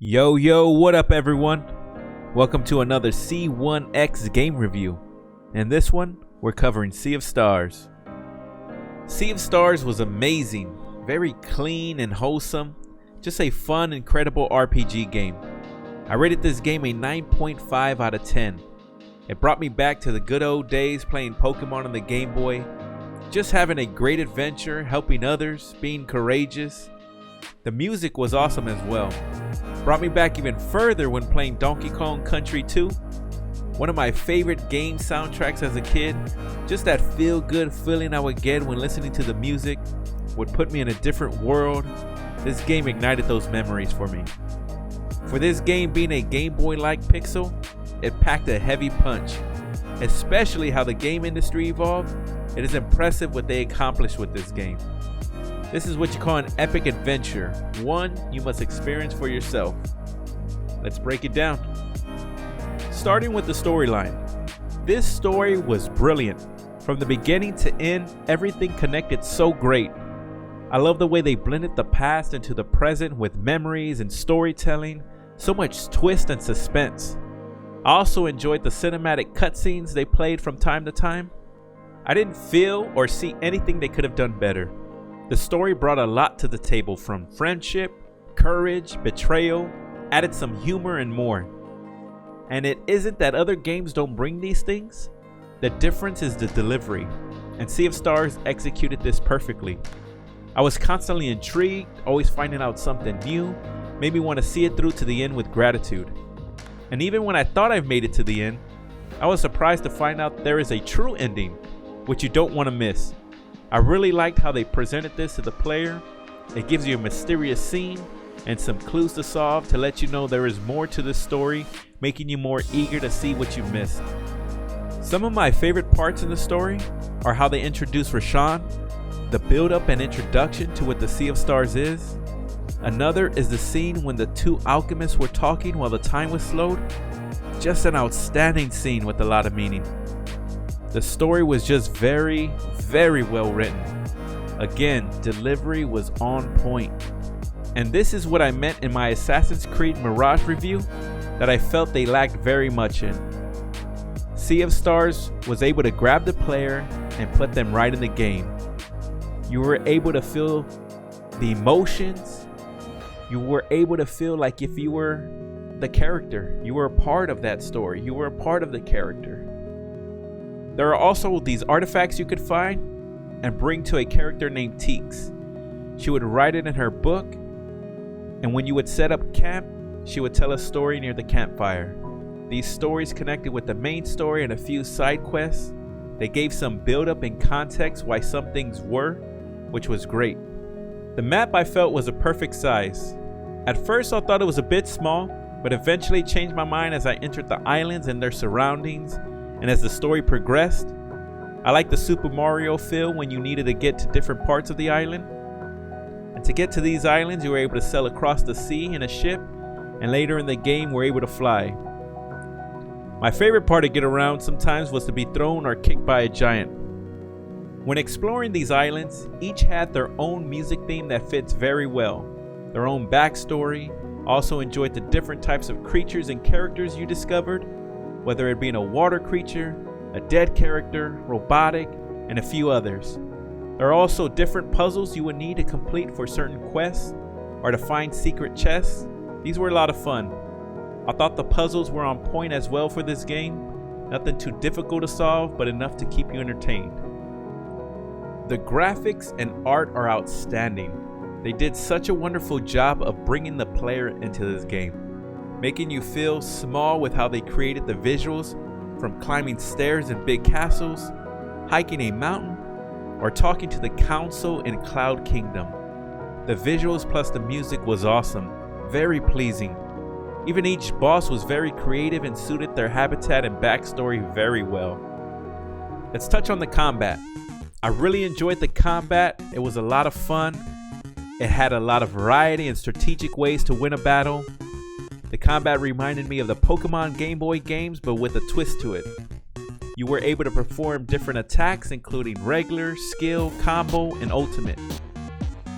Yo, what up everyone? Welcome to another C1X game review. In this one, we're covering Sea of Stars. Sea of Stars was amazing, very clean and wholesome, just a fun, incredible RPG game. I rated this game a 9.5 out of 10. It brought me back to the good old days playing Pokemon on the Game Boy, just having a great adventure, helping others, being courageous. The music was awesome as well. Brought me back even further when playing Donkey Kong Country 2. One of my favorite game soundtracks as a kid. Just that feel-good feeling I would get when listening to the music would put me in a different world. This game ignited those memories for me. For this game being a Game Boy-like pixel, it packed a heavy punch. Especially how the game industry evolved, it is impressive what they accomplished with this game. This is what you call an epic adventure, one you must experience for yourself. Let's break it down. Starting with the storyline. This story was brilliant. From the beginning to end, everything connected so great. I love the way they blended the past into the present with memories and storytelling, so much twist and suspense. I also enjoyed the cinematic cutscenes they played from time to time. I didn't feel or see anything they could have done better. The story brought a lot to the table, from friendship, courage, betrayal, added some humor and more. And it isn't that other games don't bring these things. The difference is the delivery, and Sea of Stars executed this perfectly. I was constantly intrigued, always finding out something new, made me want to see it through to the end with gratitude. And even when I thought I've made it to the end, I was surprised to find out there is a true ending, which you don't want to miss. I really liked how they presented this to the player. It gives you a mysterious scene and some clues to solve to let you know there is more to this story, making you more eager to see what you missed. Some of my favorite parts in the story are how they introduce Roshan, the build-up and introduction to what the Sea of Stars is. Another is the scene when the two alchemists were talking while the time was slowed. Just an outstanding scene with a lot of meaning. The story was just very well written. Again, delivery was on point. And this is what I meant in my Assassin's Creed Mirage review that I felt they lacked very much in. Sea of Stars was able to grab the player and put them right in the game. You were able to feel the emotions. You were able to feel like if you were the character, you were a part of that story. You were a part of the character. There are also these artifacts you could find and bring to a character named Teeks. She would write it in her book, and when you would set up camp, she would tell a story near the campfire. These stories connected with the main story and a few side quests. They gave some build-up and context why some things were, which was great. The map I felt was a perfect size. At first I thought it was a bit small, but eventually changed my mind as I entered the islands and their surroundings, and as the story progressed. I like the Super Mario feel when you needed to get to different parts of the island. And to get to these islands, you were able to sail across the sea in a ship, and later in the game were able to fly. My favorite part to get around sometimes was to be thrown or kicked by a giant. When exploring these islands, each had their own music theme that fits very well, their own backstory. Also enjoyed the different types of creatures and characters you discovered, whether it being a water creature, a dead character, robotic, and a few others. There are also different puzzles you would need to complete for certain quests or to find secret chests. These were a lot of fun. I thought the puzzles were on point as well for this game. Nothing too difficult to solve, but enough to keep you entertained. The graphics and art are outstanding. They did such a wonderful job of bringing the player into this game, making you feel small with how they created the visuals, from climbing stairs in big castles, hiking a mountain, or talking to the council in Cloud Kingdom. The visuals plus the music was awesome, very pleasing. Even each boss was very creative and suited their habitat and backstory very well. Let's touch on the combat. I really enjoyed the combat. It was a lot of fun. It had a lot of variety and strategic ways to win a battle. The combat reminded me of the Pokemon Game Boy games, but with a twist to it. You were able to perform different attacks, including regular, skill, combo, and ultimate.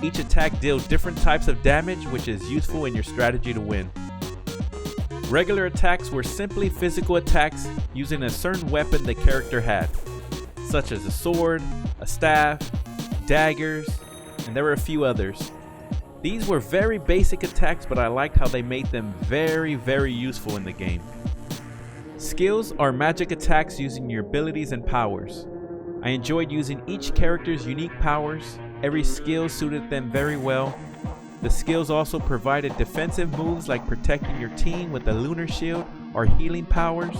Each attack dealt different types of damage, which is useful in your strategy to win. Regular attacks were simply physical attacks using a certain weapon the character had, such as a sword, a staff, daggers, and there were a few others. These were very basic attacks, but I liked how they made them very useful in the game. Skills are magic attacks using your abilities and powers. I enjoyed using each character's unique powers. Every skill suited them very well. The skills also provided defensive moves like protecting your team with a lunar shield or healing powers.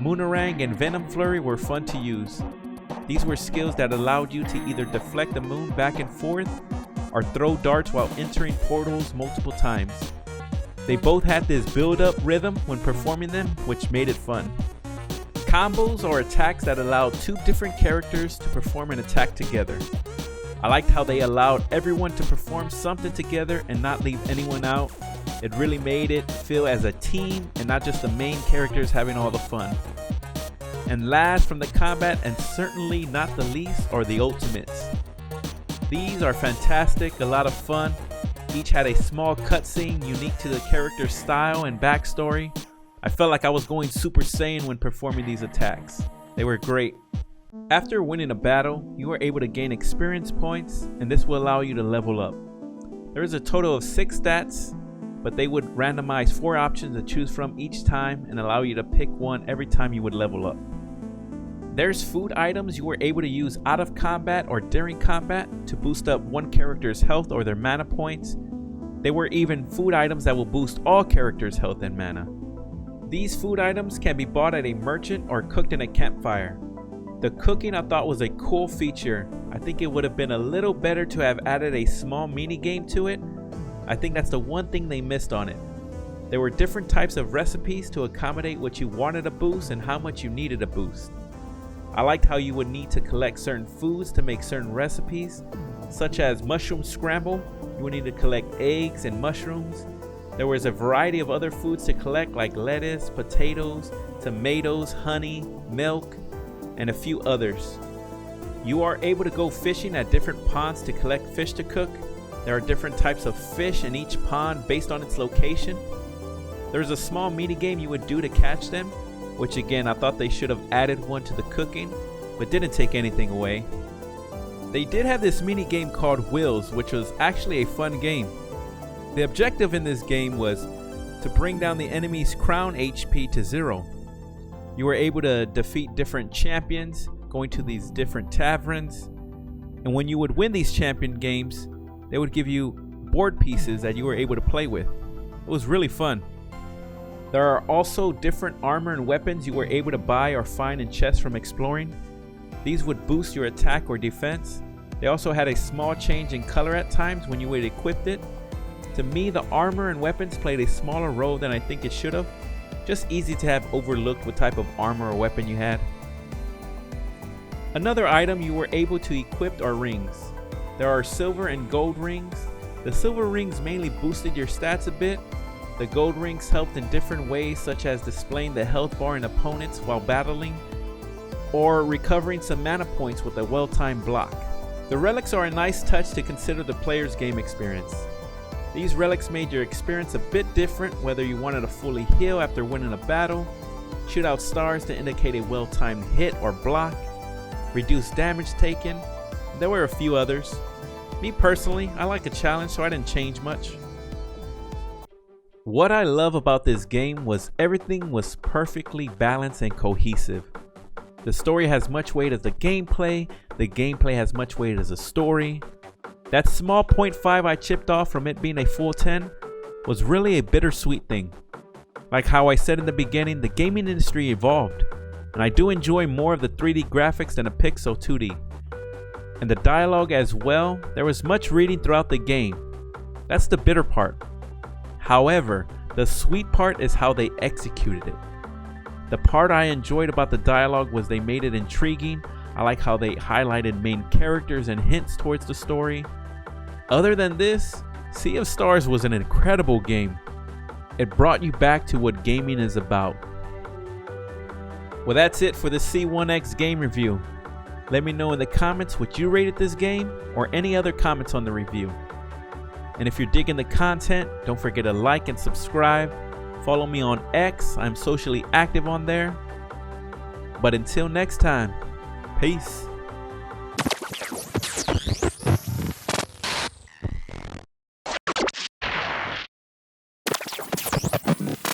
Moonerang and Venom Flurry were fun to use. These were skills that allowed you to either deflect the moon back and forth or throw darts while entering portals multiple times. They both had this build-up rhythm when performing them, which made it fun. Combos are attacks that allowed two different characters to perform an attack together. I liked how they allowed everyone to perform something together and not leave anyone out. It really made it feel as a team and not just the main characters having all the fun. And last from the combat, and certainly not the least, are the ultimates. These are fantastic, a lot of fun. Each had a small cutscene unique to the character's style and backstory. I felt like I was going Super Saiyan when performing these attacks. They were great. After winning a battle, you are able to gain experience points, and this will allow you to level up. There is a total of 6 stats, but they would randomize 4 options to choose from each time and allow you to pick one every time you would level up. There's food items you were able to use out of combat or during combat to boost up one character's health or their mana points. There were even food items that will boost all characters' health and mana. These food items can be bought at a merchant or cooked in a campfire. The cooking I thought was a cool feature. I think it would have been a little better to have added a small mini game to it. I think that's the one thing they missed on it. There were different types of recipes to accommodate what you wanted to boost and how much you needed to boost. I liked how you would need to collect certain foods to make certain recipes, such as mushroom scramble. You would need to collect eggs and mushrooms. There was a variety of other foods to collect like lettuce, potatoes, tomatoes, honey, milk, and a few others. You are able to go fishing at different ponds to collect fish to cook. There are different types of fish in each pond based on its location. There's a small mini game you would do to catch them, which again I thought they should have added one to the cooking, but didn't take anything away. They did have this mini game called Wheels, which was actually a fun game. The objective in this game was to bring down the enemy's crown HP to 0. You were able to defeat different champions, going to these different taverns, and when you would win these champion games, they would give you board pieces that you were able to play with. It was really fun. There are also different armor and weapons you were able to buy or find in chests from exploring. These would boost your attack or defense. They also had a small change in color at times when you would equip it. To me, the armor and weapons played a smaller role than I think it should have. Just easy to have overlooked what type of armor or weapon you had. Another item you were able to equip are rings. There are silver and gold rings. The silver rings mainly boosted your stats a bit. The gold rings helped in different ways, such as displaying the health bar in opponents while battling, or recovering some mana points with a well-timed block. The relics are a nice touch to consider the player's game experience. These relics made your experience a bit different, whether you wanted to fully heal after winning a battle, shoot out stars to indicate a well-timed hit or block, reduce damage taken. There were a few others. Me personally, I like a challenge, so I didn't change much. What I love about this game was everything was perfectly balanced and cohesive. The story has much weight as the gameplay has much weight as a story. That small 0.5 I chipped off from it being a full 10 was really a bittersweet thing. Like how I said in the beginning, the gaming industry evolved, and I do enjoy more of the 3D graphics than a pixel 2D. And the dialogue as well, there was much reading throughout the game. That's the bitter part. However, the sweet part is how they executed it. The part I enjoyed about the dialogue was they made it intriguing. I like how they highlighted main characters and hints towards the story. Other than this, Sea of Stars was an incredible game. It brought you back to what gaming is about. Well, that's it for the C1X game review. Let me know in the comments what you rated this game or any other comments on the review. And if you're digging the content, don't forget to like and subscribe. Follow me on X. I'm socially active on there. But until next time, peace.